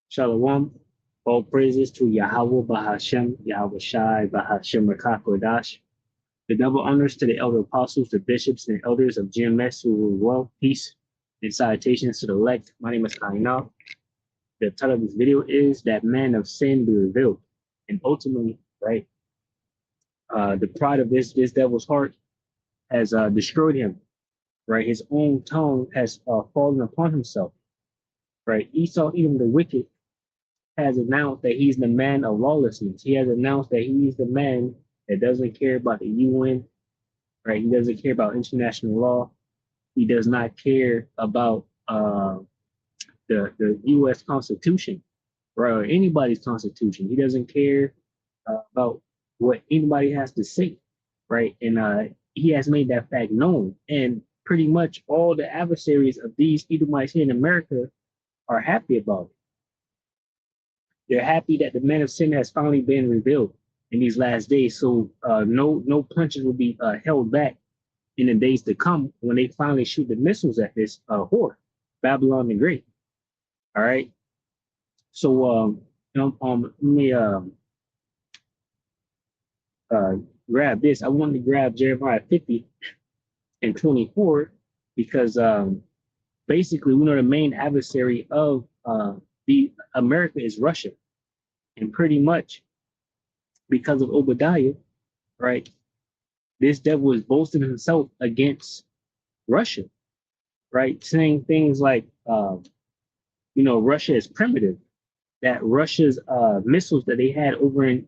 Shalom. All praises to Yahweh Bahashem, Yahweh Shai, Bahashem Rakakodash. The double honors to the elder apostles, the bishops, and elders of GMS who rule well, peace, and salutations to the elect. My name is Kainal. The title of this video is That Man of Sin Be Revealed. And ultimately, right, the pride of this devil's heart has destroyed him, right? His own tongue has fallen upon himself, right? Esau, even the wicked, has announced that he's the man of lawlessness. He has announced that he's the man that doesn't care about the UN, right? He doesn't care about international law. He does not care about the U.S. Constitution, right, or anybody's Constitution. He doesn't care about what anybody has to say, right? And he has made that fact known. And pretty much all the adversaries of these Edomites here in America are happy about it. They're happy that the man of sin has finally been revealed in these last days. So no punches will be held back in the days to come when they finally shoot the missiles at this whore, Babylon the Great. All right. So let me grab this. I wanted to grab Jeremiah 50 and 24 because basically we know the main adversary of the America is Russia, and pretty much because of Obadiah, right? This devil is boasting himself against Russia, right? Saying things like, Russia is primitive, that Russia's missiles that they had over in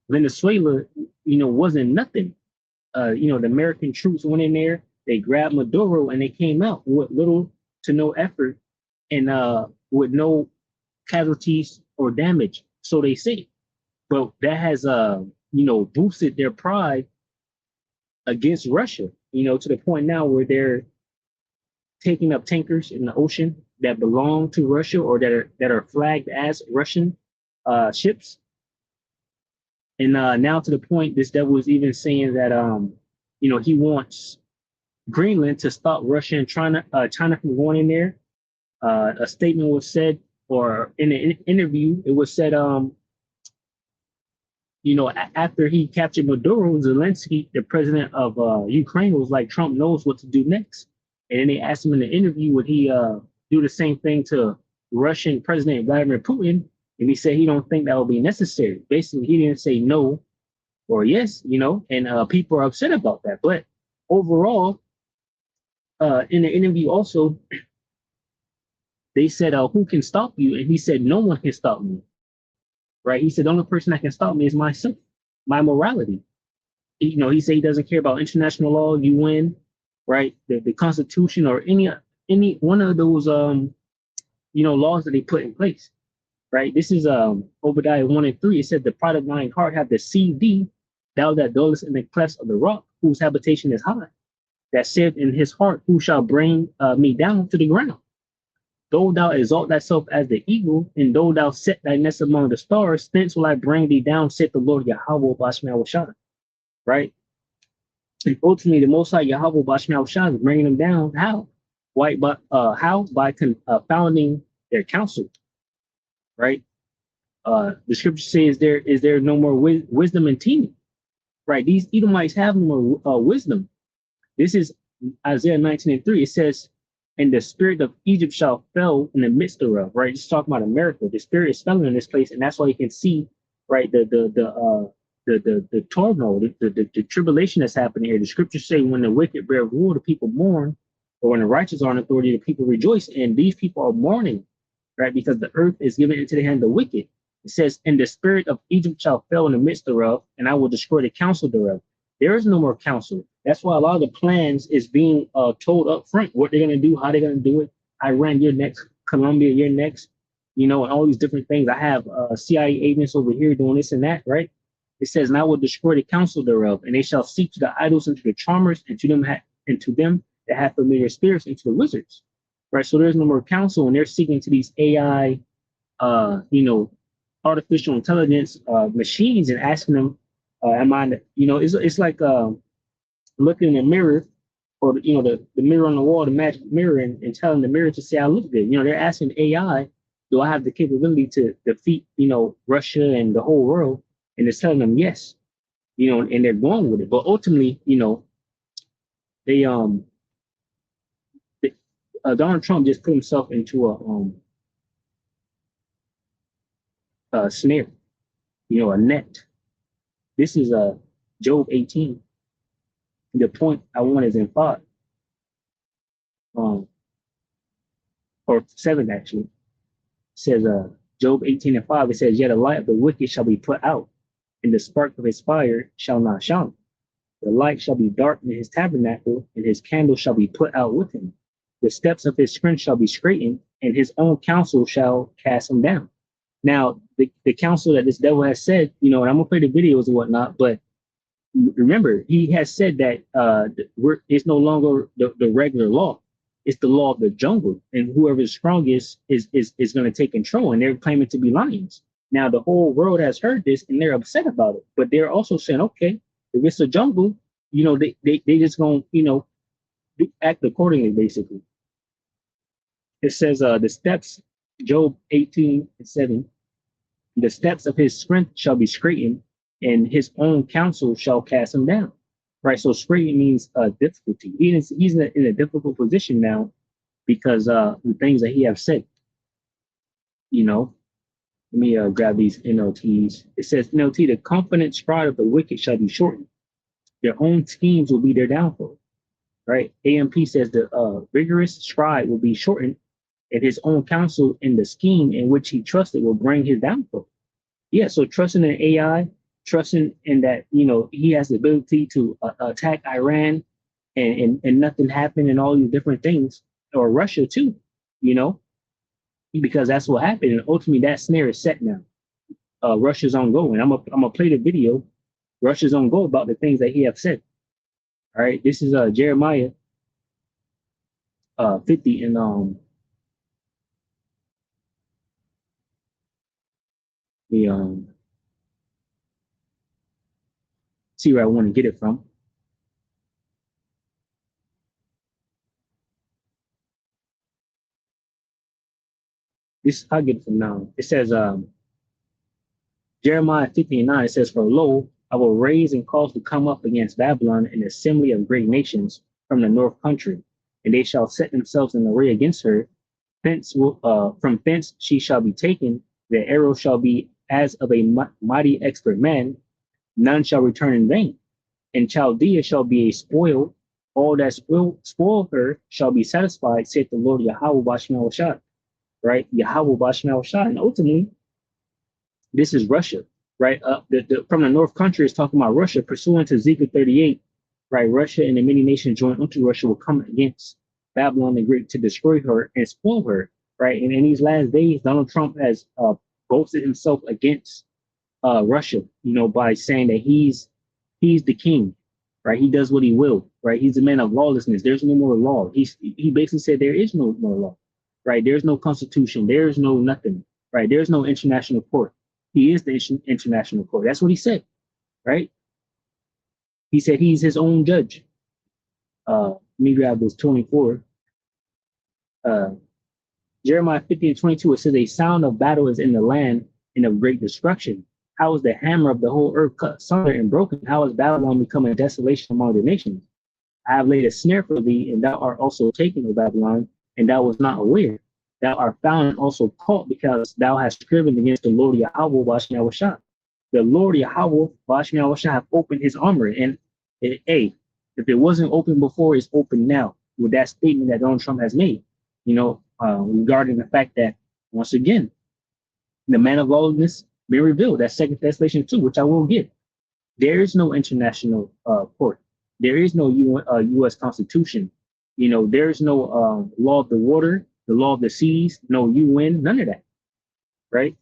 Venezuela, wasn't nothing. The American troops went in there, they grabbed Maduro, and they came out with little to no effort and with no casualties or damage, so they say. But that has boosted their pride against Russia, to the point now where they're taking up tankers in the ocean that belong to Russia or that are flagged as Russian ships. And now to the point, this devil is even saying that he wants Greenland to stop Russia and China from going in there. A statement was said, or in an interview, it was said, after he captured Maduro, Zelensky, the president of Ukraine, was like, Trump knows what to do next. And then they asked him in the interview, would he do the same thing to Russian President Vladimir Putin? And he said he don't think that will be necessary. Basically, he didn't say no or yes, and people are upset about that. But overall, in the interview also, they said, who can stop you? And he said, no one can stop me. Right? He said, the only person that can stop me is myself, my morality. He said he doesn't care about international law, UN, right? The Constitution, or any one of those laws that they put in place. Right? This is Obadiah 1 and 3. It said, the pride of thine heart have deceived thee, thou that dwellest in the clefts of the rock, whose habitation is high, that said in his heart, who shall bring me down to the ground? Though thou exalt thyself as the eagle, and though thou set thy nest among the stars, thence will I bring thee down, saith the Lord Yahweh Bashmi Shah. Right? And ultimately, the Most High Yahweh Bashmi Shah is bringing them down. How? Why? But how? By confounding their counsel. Right? The scripture says there no more wisdom and teaming. Right? These Edomites have no more wisdom. This is Isaiah 19 and 3. It says, and the spirit of Egypt shall fell in the midst thereof, right? Just talking about America. The spirit is falling in this place, and that's why you can see, right, the turmoil, the tribulation that's happening here. The scriptures say, when the wicked bear rule, the people mourn, or when the righteous are in authority, the people rejoice. And these people are mourning, right, because the earth is given into the hand of the wicked. It says, and the spirit of Egypt shall fell in the midst thereof, and I will destroy the counsel thereof. There is no more counsel. That's why a lot of the plans is being told up front, what they're going to do, how they're going to do it. Iran, you're next. Colombia, you're next. And all these different things. I have CIA agents over here doing this and that, right? It says, and I will destroy the counsel thereof, and they shall seek to the idols and to the charmers, and to them that have familiar spirits, and to the wizards, right? So there's no more counsel, and they're seeking to these AI, artificial intelligence machines, and asking them, am I, it's like looking in the mirror, or the mirror on the wall, the magic mirror, and telling the mirror to say I look good. They're asking AI Do I have the capability to defeat, Russia and the whole world? And it's telling them yes, and they're going with it. But ultimately, they they, Donald Trump just put himself into a snare, a net. This is Job 18. The point I want is in 5, or 7 actually. It says Job 18 and 5. It says, "Yet the light of the wicked shall be put out, and the spark of his fire shall not shine. The light shall be dark in his tabernacle, and his candle shall be put out with him. The steps of his strength shall be straightened, and his own counsel shall cast him down." Now, the counsel that this devil has said, and I'm gonna play the videos and whatnot, but remember, he has said that it's no longer the regular law; it's the law of the jungle, and whoever is strongest is going to take control. And they're claiming to be lions. Now, the whole world has heard this, and they're upset about it. But they're also saying, okay, if it's a jungle, they just gonna act accordingly. Basically, it says the steps, Job 18 and 7. The steps of his strength shall be straightened, and his own counsel shall cast him down. Right. So straighten means difficulty. He's in a difficult position now because the things that he have said. Let me grab these NLTs. It says NLT: the confident stride of the wicked shall be shortened. Their own schemes will be their downfall. Right. AMP says the vigorous stride will be shortened, and his own counsel in the scheme in which he trusted will bring his downfall. Yeah. So trusting in AI, trusting in that, he has the ability to attack Iran and nothing happened and all these different things, or Russia too, because that's what happened. And ultimately that snare is set now. Russia's on go, and I'm gonna play the video. Russia's on go about the things that he have said. All right, this is Jeremiah 50 and see where I want to get it from. I'll get it from now. It says Jeremiah 50 and 9. It says, "For lo, I will raise and cause to come up against Babylon an assembly of great nations from the north country, and they shall set themselves in array against her. From thence she shall be taken. The arrow shall be as of a mighty expert man. None shall return in vain. And Chaldea shall be a spoil. All that spoil her shall be satisfied, saith the Lord Yahweh Bashmal Shah." Right? Yahweh Bashmal Shah. And ultimately, this is Russia, right? From the north country is talking about Russia, pursuant to Ezekiel 38, right? Russia and the many nations joined unto Russia will come against Babylon the Great to destroy her and spoil her, right? And in these last days, Donald Trump has boasted himself against Russia, by saying that he's the king, right? He does what he will, right? He's the man of lawlessness. There's no more law. He basically said there is no more law, right? There's no constitution. There's no nothing, right? There's no international court. He is the international court. That's what he said, right? He said he's his own judge. Let me grab this 24. Jeremiah 50 and 22, it says, "A sound of battle is in the land and of great destruction. How is the hammer of the whole earth cut asunder and broken? How has Babylon become a desolation among the nations? I have laid a snare for thee, and thou art also taken, O Babylon, and thou was not aware. Thou art found and also caught, because thou hast striven against the Lord Yahweh Bashmal Shah." The Lord Yahweh Bashmal Shah have opened his armory. And if it wasn't open before, it's open now with that statement that Donald Trump has made, regarding the fact that, once again, the man of lawlessness been revealed. That's 2 Thessalonians 2, which I will get. There is no international court. There is no U.S. Constitution. There is no law of the water, the law of the seas, no UN, none of that, right? It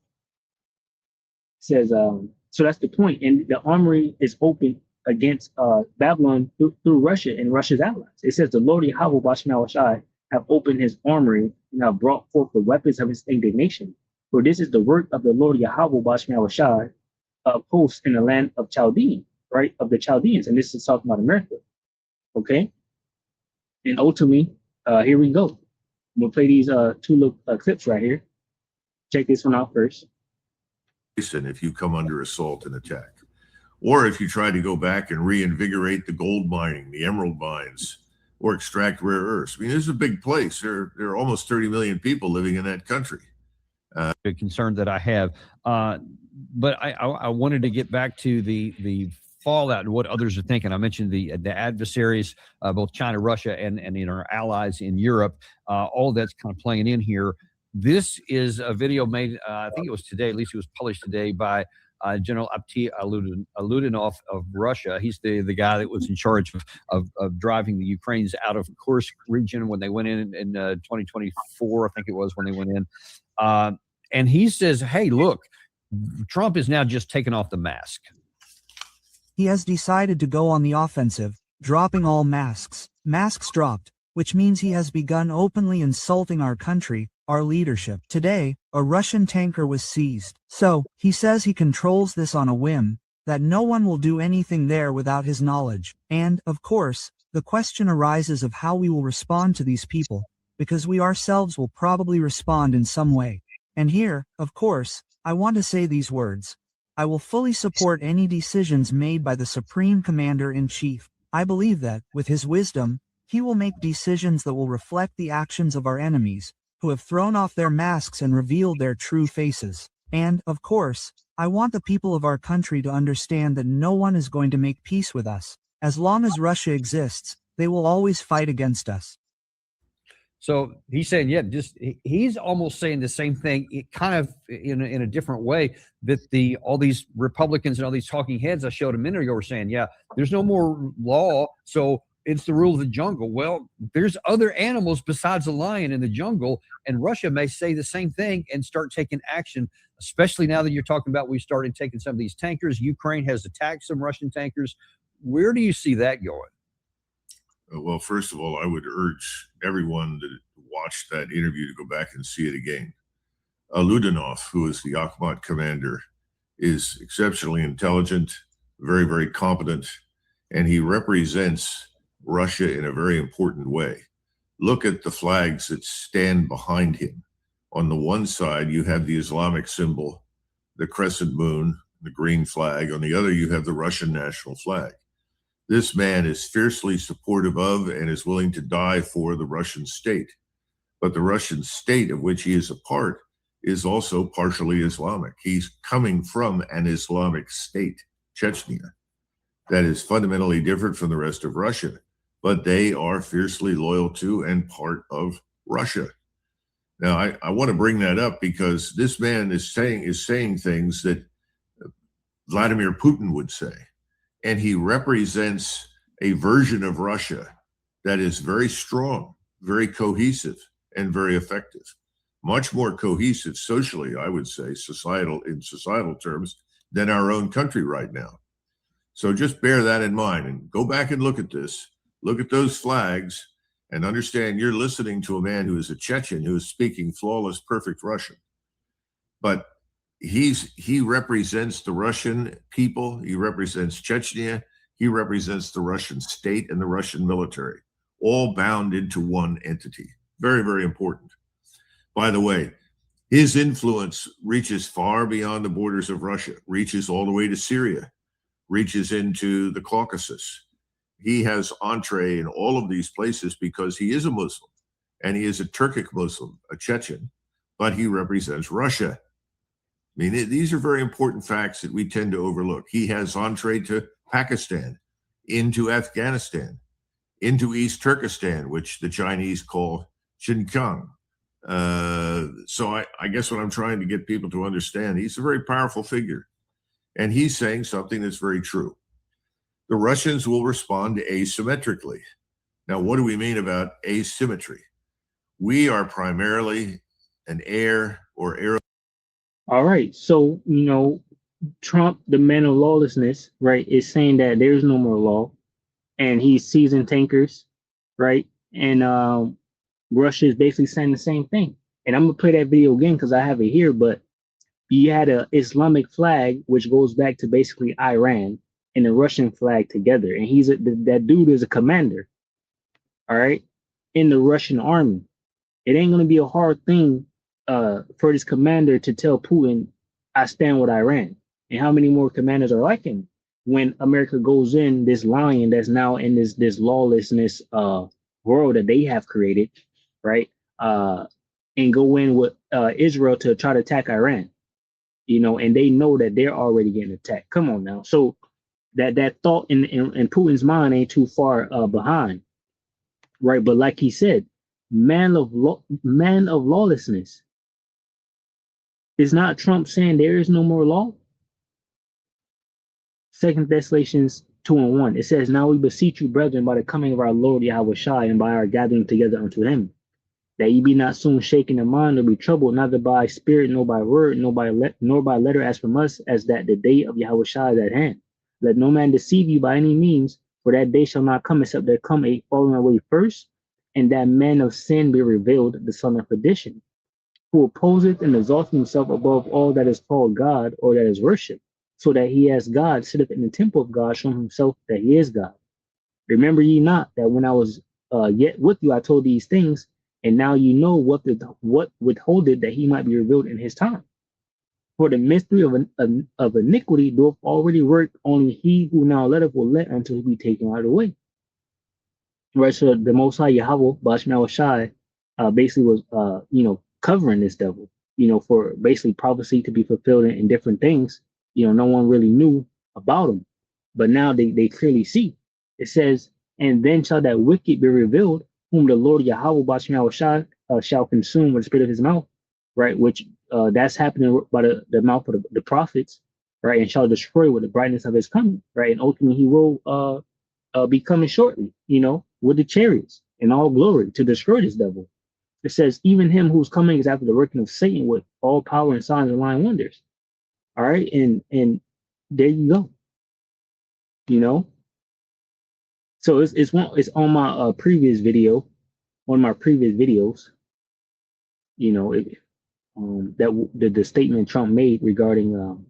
says, so that's the point. And the armory is open against Babylon through Russia and Russia's allies. It says, "The Lord Yahweh Bashmal Shai have opened his armory and have brought forth the weapons of his indignation. For this is the work of the Lord Yahweh Bashmal Shai of hosts in the land of Chaldean," right? Of the Chaldeans. And this is talking about America. Okay. And ultimately, here we go. I'm gonna play these two little clips right here. check this one out first. If you come under assault and attack, or if you try to go back and reinvigorate the gold mining, the emerald mines, or extract rare earths. I mean, this is a big place. There are almost 30 million people living in that country. A concern that I have, but I wanted to get back to the fallout and what others are thinking. I mentioned the adversaries, both China, Russia, and our allies in Europe. All that's kind of playing in here. This is a video made, I think it was today, at least it was published today, by General Abti Aludinov of Russia. He's the guy that was in charge of driving the Ukrainians out of Kursk region when they went in 2024, I think it was when they went in. And he says, hey, look, Trump is now just taking off the mask. He has decided to go on the offensive, dropping all masks. Masks dropped, which means he has begun openly insulting our country, our leadership. Today, a Russian tanker was seized. So, he says he controls this on a whim, that no one will do anything there without his knowledge. And, of course, the question arises of how we will respond to these people, because we ourselves will probably respond in some way. And here, of course, I want to say these words. I will fully support any decisions made by the Supreme Commander-in-Chief. I believe that, with his wisdom, he will make decisions that will reflect the actions of our enemies, who have thrown off their masks and revealed their true faces. And, of course, I want the people of our country to understand that no one is going to make peace with us. As long as Russia exists, they will always fight against us. So he's saying, yeah, he's almost saying the same thing, kind of in a different way, that all these Republicans and all these talking heads I showed a minute ago were saying, yeah, there's no more law, so it's the rule of the jungle. Well, there's other animals besides the lion in the jungle, and Russia may say the same thing and start taking action, especially now that you're talking about we started taking some of these tankers. Ukraine has attacked some Russian tankers. Where do you see that going? Well, first of all, I would urge everyone that watched that interview to go back and see it again. Ludinov, who is the Akhmat commander, is exceptionally intelligent, very, very competent, and he represents Russia in a very important way. Look at the flags that stand behind him. On the one side, you have the Islamic symbol, the crescent moon, the green flag. On the other, you have the Russian national flag. This man is fiercely supportive of and is willing to die for the Russian state. But the Russian state of which he is a part is also partially Islamic. He's coming from an Islamic state, Chechnya, that is fundamentally different from the rest of Russia. But they are fiercely loyal to and part of Russia. Now, I want to bring that up because this man is saying things that Vladimir Putin would say. And he represents a version of Russia that is very strong, very cohesive, and very effective. Much more cohesive socially, I would say, in societal terms, than our own country right now. So just bear that in mind and go back and look at this. Look at those flags and understand you're listening to a man who is a Chechen, who is speaking flawless, perfect Russian. But he represents the Russian people. He represents Chechnya. He represents the Russian state and the Russian military, all bound into one entity. Very, very important. By the way, his influence reaches far beyond the borders of Russia, reaches all the way to Syria, reaches into the Caucasus. He has entree in all of these places because he is a Muslim, and he is a Turkic Muslim, a Chechen, but he represents Russia. I mean, these are very important facts that we tend to overlook. He has entree to Pakistan, into Afghanistan, into East Turkestan, which the Chinese call Xinjiang. So I guess what I'm trying to get people to understand, he's a very powerful figure. And he's saying something that's very true. The Russians will respond asymmetrically. Now, what do we mean about asymmetry? We are primarily an air or air. All right. So, Trump, the man of lawlessness, right, is saying that there's no more law and he's seizing tankers, right? And Russia is basically saying the same thing. And I'm going to play that video again because I have it here, but you had an Islamic flag, which goes back to basically Iran, and the Russian flag together. And that dude is a commander, all right, in the Russian army. It ain't going to be a hard thing for this commander to tell Putin, I stand with Iran. And how many more commanders are like him? When America goes in this lion that's now in this lawlessness world that they have created, right? And go in with Israel to try to attack Iran, and they know that they're already getting attacked. Come on now. So that thought in Putin's mind ain't too far behind, right? But like he said, man of lawlessness. Is not Trump saying there is no more law? Second Thessalonians 2:1. It says, now we beseech you, brethren, by the coming of our Lord Yahweh Shai, and by our gathering together unto him, that ye be not soon shaken in mind, or be troubled, neither by spirit, nor by word, nor by letter as from us, as that the day of Yahweh Shai is at hand. Let no man deceive you by any means, for that day shall not come except there come a falling away first, and that man of sin be revealed, the son of perdition, who opposeth and exalteth himself above all that is called God or that is worshipped, so that he as God sitteth in the temple of God, showing himself that he is God. Remember ye not that when I was yet with you, I told these things, and now you know what withholdeth that he might be revealed in his time. For the mystery of iniquity doth already work, only he who now letteth will let until he be taken out of the way. Right, so the Most High Yahweh, Bashmel Shai, basically was, covering this devil, for basically prophecy to be fulfilled in different things. No one really knew about him, but now they clearly see. It says, and then shall that wicked be revealed, whom the Lord Yahweh Bashmel Shai shall consume with the spirit of his mouth, right? Which that's happening by the mouth of the prophets, right? And shall destroy with the brightness of his coming, right? And ultimately he will be coming shortly, with the chariots and all glory to destroy this devil. It says, even him who's coming is after the working of Satan with all power and signs and lying wonders. All right, and there you go. So it's on my previous video, one of my previous videos. The statement Trump made regarding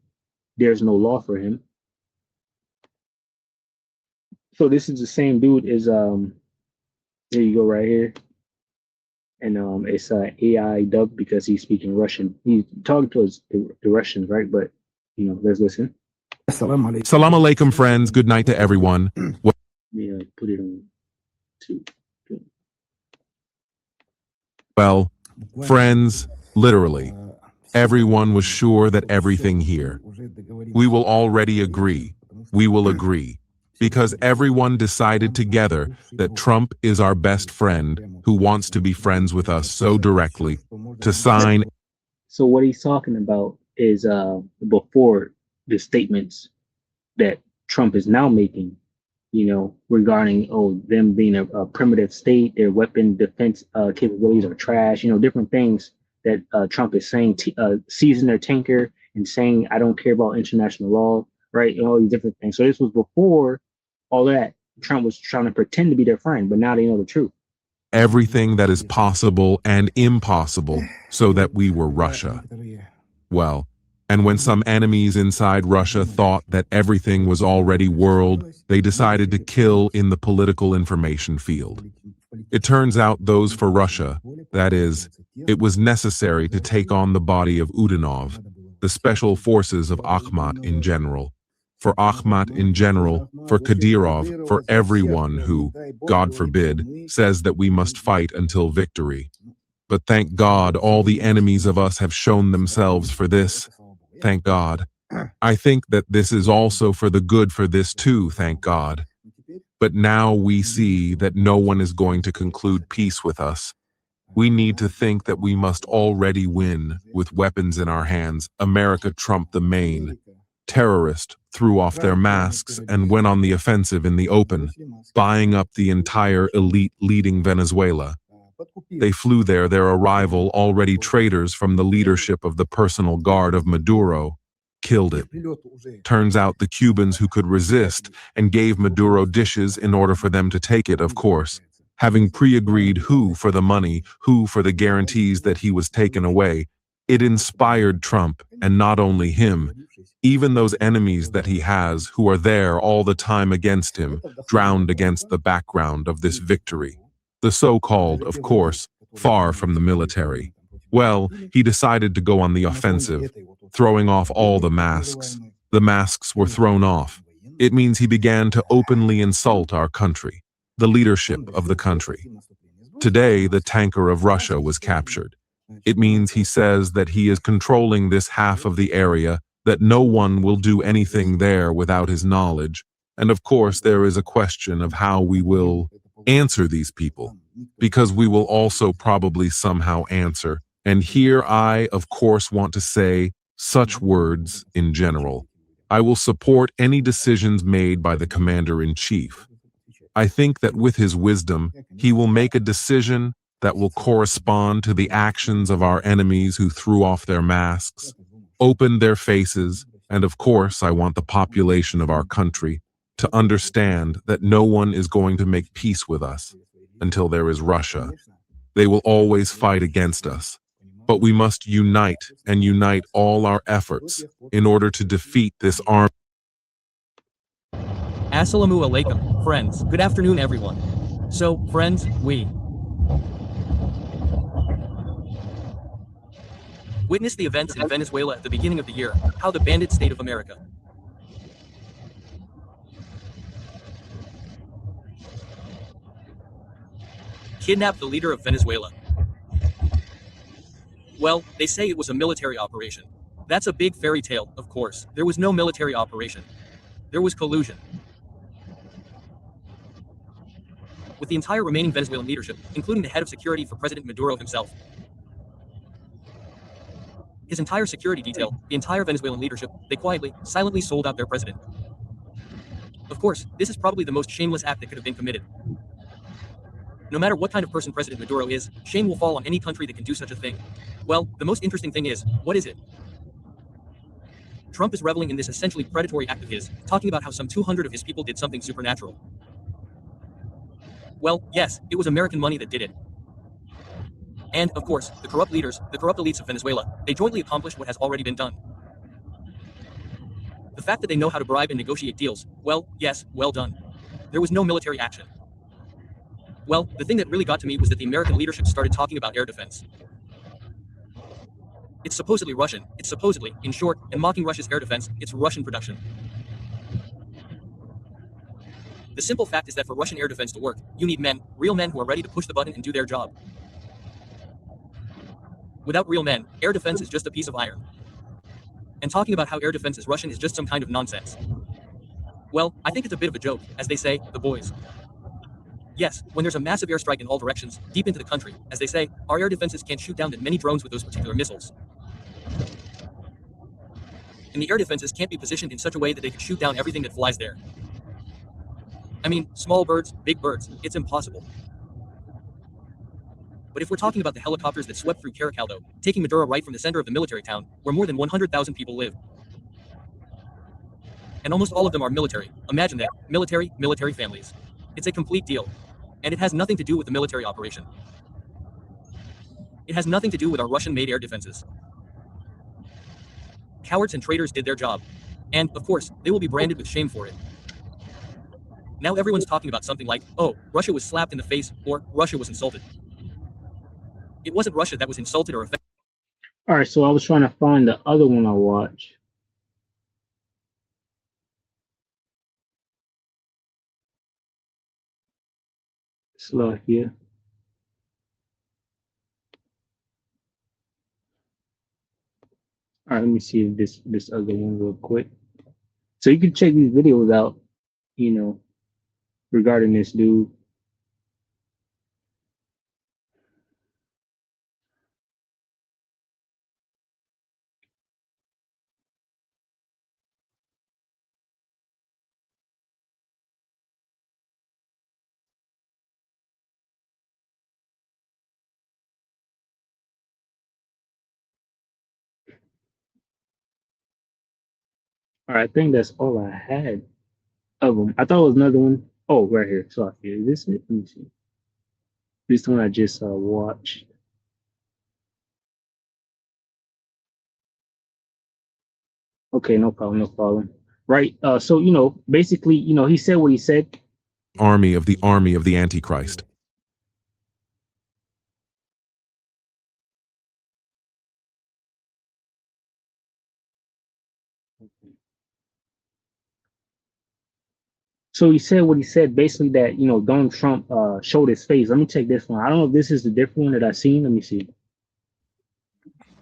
there's no law for him. So this is the same dude as there you go right here. And it's AI dubbed because he's speaking Russian. He's talking to us, the Russians, right? But let's listen. Salam alaikum, friends. Good night to everyone. Yeah, put it on two. Well, friends, literally, everyone was sure that everything here. We will already agree. We will agree. Because everyone decided together that Trump is our best friend who wants to be friends with us so directly to sign. So what he's talking about is before the statements that Trump is now making, regarding them being a primitive state, their weapon defense capabilities are trash, different things that Trump is saying, seizing their tanker and saying, I don't care about international law, right? And all these different things. So this was before all that. Trump was trying to pretend to be their friend, but now they know the truth. Everything that is possible and impossible so that we were Russia. Well, and when some enemies inside Russia thought that everything was already world, they decided to kill in the political information field. It turns out those for Russia, that is, it was necessary to take on the body of Udinov, the special forces of Akhmat in general. For Akhmat in general, for Kadyrov, for everyone who, God forbid, says that we must fight until victory. But thank God all the enemies of us have shown themselves for this. Thank God. I think that this is also for the good for this too, thank God. But now we see that no one is going to conclude peace with us. We need to think that we must already win with weapons in our hands. America trumped the main. Terrorists threw off their masks and went on the offensive in the open, buying up the entire elite leading Venezuela. They flew there, their arrival already traitors from the leadership of the personal guard of Maduro, killed it. Turns out the Cubans who could resist and gave Maduro dishes in order for them to take it, of course, having pre-agreed who for the money, who for the guarantees that he was taken away. It inspired Trump, and not only him, even those enemies that he has who are there all the time against him, drowned against the background of this victory. The so-called, of course, far from the military. Well, he decided to go on the offensive, throwing off all the masks. The masks were thrown off. It means he began to openly insult our country, the leadership of the country. Today, the tanker of Russia was captured. It means he says that he is controlling this half of the area, that no one will do anything there without his knowledge. And of course, there is a question of how we will answer these people, because we will also probably somehow answer. And here I, of course, want to say such words in general. I will support any decisions made by the commander-in-chief. I think that with his wisdom, he will make a decision that will correspond to the actions of our enemies who threw off their masks, opened their faces, and of course, I want the population of our country to understand that no one is going to make peace with us until there is Russia. They will always fight against us. But we must unite and unite all our efforts in order to defeat this army. Assalamu alaikum, friends. Good afternoon, everyone. So, friends, we witnessed the events in Venezuela at the beginning of the year, how the bandit state of America kidnapped the leader of Venezuela. Well, they say it was a military operation. That's a big fairy tale, of course. There was no military operation. There was collusion with the entire remaining Venezuelan leadership, including the head of security for President Maduro himself. His entire security detail, the entire Venezuelan leadership, they quietly, silently sold out their president. Of course, this is probably the most shameless act that could have been committed. No matter what kind of person President Maduro is, shame will fall on any country that can do such a thing. Well, the most interesting thing is, what is it? Trump is reveling in this essentially predatory act of his, talking about how some 200 of his people did something supernatural. Well, yes, it was American money that did it. And, of course, the corrupt leaders, the corrupt elites of Venezuela, they jointly accomplished what has already been done. The fact that they know how to bribe and negotiate deals, well, yes, well done. There was no military action. Well, the thing that really got to me was that the American leadership started talking about air defense. It's supposedly Russian, it's supposedly, in short, and mocking Russia's air defense, it's Russian production. The simple fact is that for Russian air defense to work, you need men, real men who are ready to push the button and do their job. Without real men, air defense is just a piece of iron. And talking about how air defense is Russian is just some kind of nonsense. Well, I think it's a bit of a joke, as they say, the boys. Yes, when there's a massive airstrike in all directions, deep into the country, as they say, our air defenses can't shoot down that many drones with those particular missiles. And the air defenses can't be positioned in such a way that they can shoot down everything that flies there. I mean, small birds, big birds, it's impossible. But if we're talking about the helicopters that swept through Caracaldo, taking Maduro right from the center of the military town, where more than 100,000 people live. And almost all of them are military. Imagine that, military families. It's a complete deal. And it has nothing to do with the military operation. It has nothing to do with our Russian-made air defenses. Cowards and traitors did their job. And, of course, they will be branded with shame for it. Now everyone's talking about something like, oh, Russia was slapped in the face, or Russia was insulted. It wasn't Russia that was insulted or affected. All right, so I was trying to find the other one I watched. Slow here. All right, let me see if this other one real quick. So you can check these videos out, you know, regarding this dude. All right, I think that's all I had of them. I thought it was another one. Oh, right here. So is this it? Let me see. This one I just watched. Okay, no problem, no problem. Right. So you know, basically, you know, he said what he said. Army of the Antichrist. So he said what he said, basically that Donald Trump showed his face. Let me check this one. I don't know if this is the different one that I've seen. Let me see.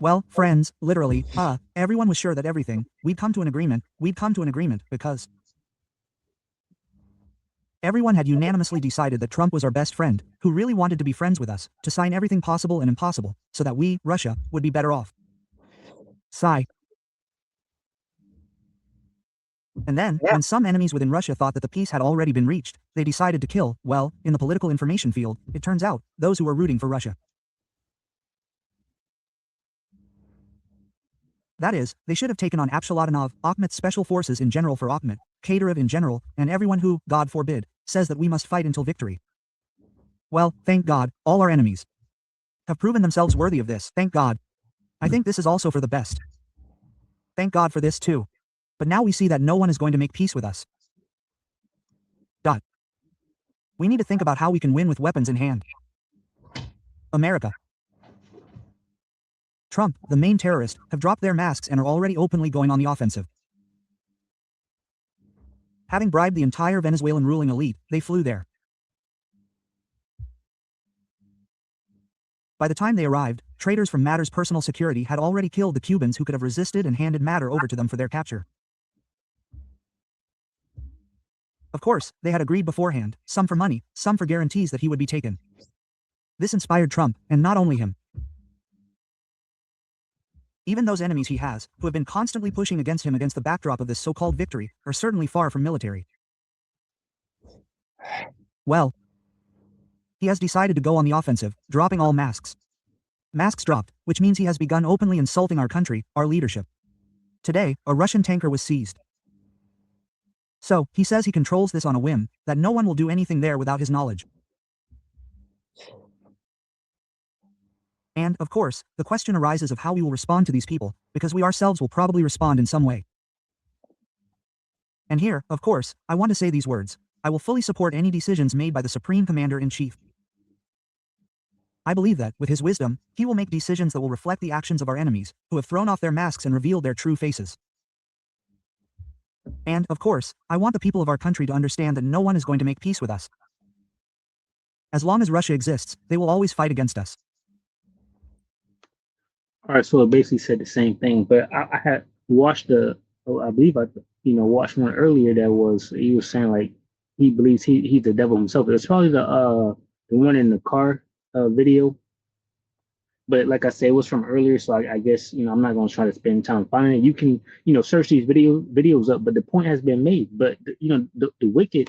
Well, friends, literally, everyone was sure that we'd come to an agreement because everyone had unanimously decided that Trump was our best friend, who really wanted to be friends with us, to sign everything possible and impossible, so that we, Russia, would be better off. Sigh. And then, when some enemies within Russia thought that the peace had already been reached, they decided to kill, well, in the political information field, it turns out, those who were rooting for Russia. That is, they should have taken on Abshalatinov, Akhmet's special forces in general for Akhmet, Kadyrov in general, and everyone who, God forbid, says that we must fight until victory. Well, thank God, all our enemies have proven themselves worthy of this, thank God. I think this is also for the best. Thank God for this too. But now we see that no one is going to make peace with us. We need to think about how we can win with weapons in hand. America, Trump, the main terrorist, have dropped their masks and are already openly going on the offensive. Having bribed the entire Venezuelan ruling elite, they flew there. By the time they arrived, traitors from Matter's personal security had already killed the Cubans who could have resisted and handed Matter over to them for their capture. Of course, they had agreed beforehand, some for money, some for guarantees that he would be taken. This inspired Trump, and not only him. Even those enemies he has, who have been constantly pushing against him against the backdrop of this so-called victory, are certainly far from military. Well, he has decided to go on the offensive, dropping all masks. Masks dropped, which means he has begun openly insulting our country, our leadership. Today, a Russian tanker was seized. So, he says he controls this on a whim, that no one will do anything there without his knowledge. And, of course, the question arises of how we will respond to these people, because we ourselves will probably respond in some way. And here, of course, I want to say these words. I will fully support any decisions made by the Supreme Commander-in-Chief. I believe that, with his wisdom, he will make decisions that will reflect the actions of our enemies, who have thrown off their masks and revealed their true faces. And, of course, I want the people of our country to understand that no one is going to make peace with us. As long as Russia exists, they will always fight against us. All right, so it basically said the same thing, but I had watched I believe I watched one earlier that he was saying like he believes he's the devil himself. It's probably the one in the car video, but like I said, it was from earlier, so I guess I'm not gonna try to spend time finding it. You can search these videos up, but the point has been made. But the wicked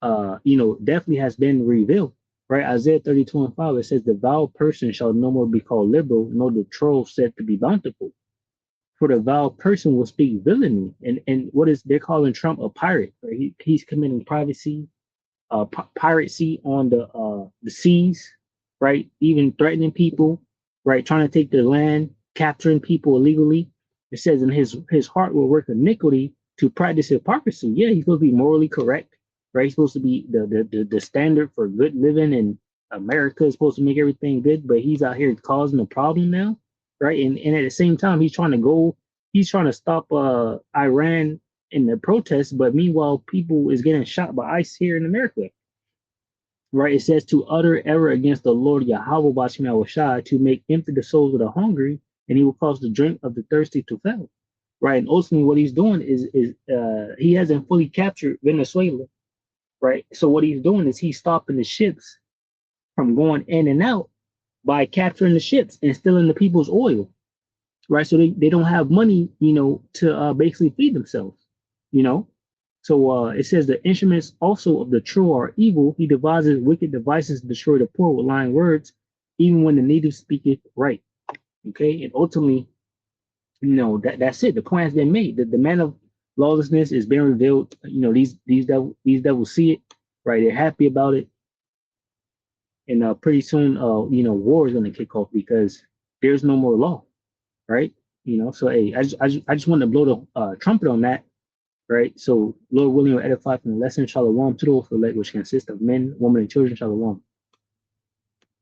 definitely has been revealed. Right, Isaiah 32:5, it says, "The vile person shall no more be called liberal, nor the troll said to be bountiful. For the vile person will speak villainy." And what is they're calling Trump a pirate? Right? He's committing piracy on the seas, right? Even threatening people, right? Trying to take their land, capturing people illegally. It says, "In his heart will work iniquity to practice hypocrisy." Yeah, he's supposed to be morally correct. Right, he's supposed to be the standard for good living, and America is supposed to make everything good, but he's out here causing a problem now, right? And at the same time, he's trying to stop Iran in the protests, but meanwhile, people is getting shot by ICE here in America, right? It says to utter error against the Lord Yahweh Bashim Awashai, to make empty the souls of the hungry, and he will cause the drink of the thirsty to fail, right? And ultimately, what he's doing is he hasn't fully captured Venezuela. Right. So what he's doing is he's stopping the ships from going in and out by capturing the ships and stealing the people's oil. Right. So they don't have money, to basically feed themselves, So it says the instruments also of the true are evil. He devises wicked devices to destroy the poor with lying words, even when the native speaketh right. Okay. And ultimately, that's it. The point has been made. The man of lawlessness is being revealed. These devils see it, right? They're happy about it, and pretty soon, war is going to kick off because there's no more law, right? So hey, I just wanted to blow the trumpet on that, right? So Lord willing, will edify from the lesson. Shalom to those for which consists of men, women, and children. Shalom.